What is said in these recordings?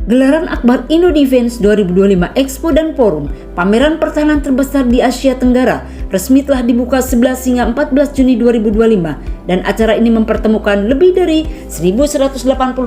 Gelaran Akbar Indo Defense 2025 Expo dan Forum, pameran pertahanan terbesar di Asia Tenggara, resmi telah dibuka 11 hingga 14 Juni 2025 dan acara ini mempertemukan lebih dari 1.180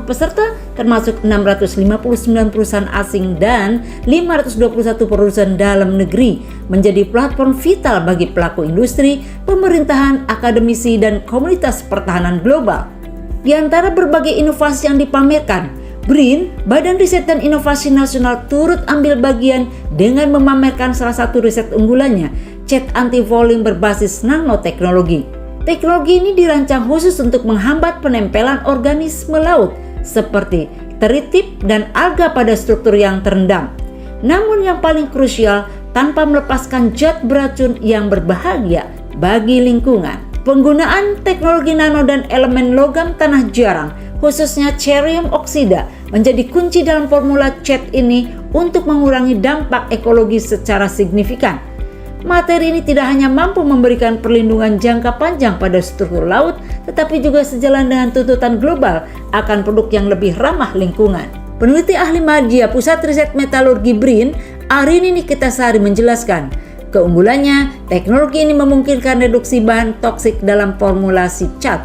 peserta termasuk 659 perusahaan asing dan 521 perusahaan dalam negeri, menjadi platform vital bagi pelaku industri, pemerintahan, akademisi, dan komunitas pertahanan global. Di antara berbagai inovasi yang dipamerkan, BRIN, Badan Riset dan Inovasi Nasional, turut ambil bagian dengan memamerkan salah satu riset unggulannya, cat anti-fouling berbasis nanoteknologi. Teknologi ini dirancang khusus untuk menghambat penempelan organisme laut seperti teritip dan alga pada struktur yang terendam. Namun yang paling krusial, tanpa melepaskan zat beracun yang berbahaya bagi lingkungan. Penggunaan teknologi nano dan elemen logam tanah jarang, khususnya cerium oksida, menjadi kunci dalam formula cat ini untuk mengurangi dampak ekologis secara signifikan. Materi ini tidak hanya mampu memberikan perlindungan jangka panjang pada struktur laut, tetapi juga sejalan dengan tuntutan global akan produk yang lebih ramah lingkungan. Peneliti ahli media Pusat Riset Metalurgi BRIN, Arini Nikitasari, menjelaskan, keunggulannya, teknologi ini memungkinkan reduksi bahan toksik dalam formulasi cat.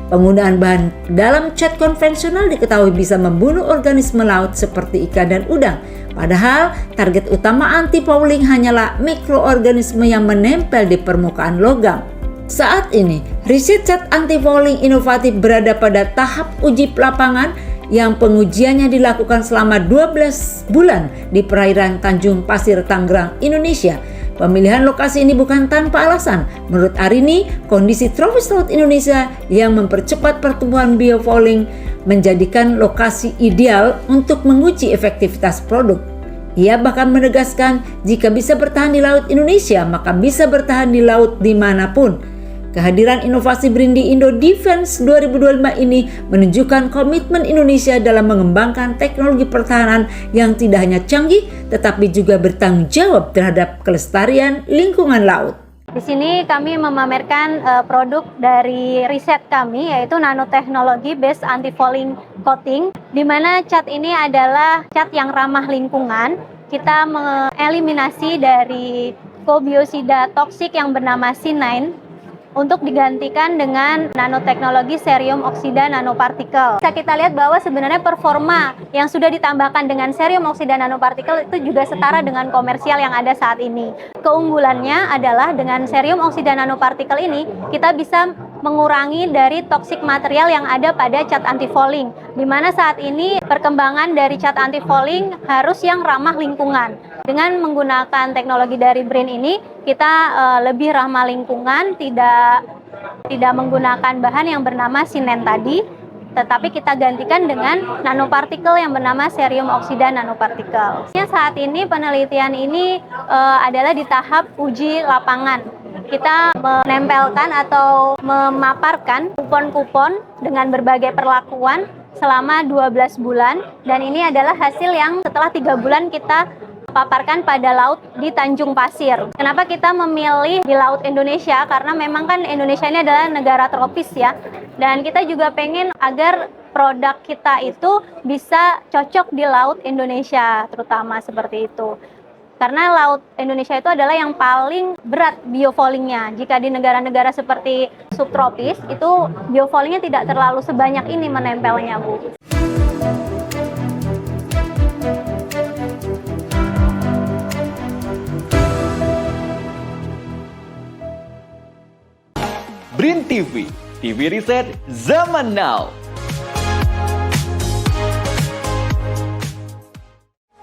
Penggunaan bahan dalam cat konvensional diketahui bisa membunuh organisme laut seperti ikan dan udang. Padahal target utama anti-fouling hanyalah mikroorganisme yang menempel di permukaan logam. Saat ini, riset cat anti-fouling inovatif berada pada tahap uji lapangan yang pengujiannya dilakukan selama 12 bulan di perairan Tanjung Pasir, Tangerang, Indonesia. Pemilihan lokasi ini bukan tanpa alasan. Menurut Arini, kondisi tropis laut Indonesia yang mempercepat pertumbuhan biofouling menjadikan lokasi ideal untuk menguji efektivitas produk. Ia bahkan menegaskan, jika bisa bertahan di laut Indonesia, maka bisa bertahan di laut dimanapun. Kehadiran inovasi BRIN di Indo Defense 2025 ini menunjukkan komitmen Indonesia dalam mengembangkan teknologi pertahanan yang tidak hanya canggih, tetapi juga bertanggung jawab terhadap kelestarian lingkungan laut. Di sini kami memamerkan produk dari riset kami, yaitu nanoteknologi based anti-fouling coating, di mana cat ini adalah cat yang ramah lingkungan. Kita mengeliminasi dari kobiosida toksik yang bernama C9 untuk digantikan dengan nanoteknologi cerium oksida nanopartikel. Bisa kita lihat bahwa sebenarnya performa yang sudah ditambahkan dengan cerium oksida nanopartikel itu juga setara dengan komersial yang ada saat ini. Keunggulannya adalah dengan cerium oksida nanopartikel ini kita bisa mengurangi dari toksik material yang ada pada cat anti-fouling, di mana saat ini perkembangan dari cat anti-fouling harus yang ramah lingkungan. Dengan menggunakan teknologi dari BRIN ini, kita lebih ramah lingkungan, tidak menggunakan bahan yang bernama C9 tadi, tetapi kita gantikan dengan nanopartikel yang bernama cerium oksida nanopartikel. Saat ini penelitian ini adalah di tahap uji lapangan. Kita menempelkan atau memaparkan kupon-kupon dengan berbagai perlakuan selama 12 bulan, dan ini adalah hasil yang setelah 3 bulan kita paparkan pada laut di Tanjung Pasir. Kenapa kita memilih di laut Indonesia? Karena memang kan Indonesia ini adalah negara tropis ya, dan kita juga pengen agar produk kita itu bisa cocok di laut Indonesia, terutama seperti itu. Karena laut Indonesia itu adalah yang paling berat biofoulingnya. Jika di negara-negara seperti subtropis, itu biofoulingnya tidak terlalu sebanyak ini menempelnya, Bu. BRIN TV, TV riset zaman now.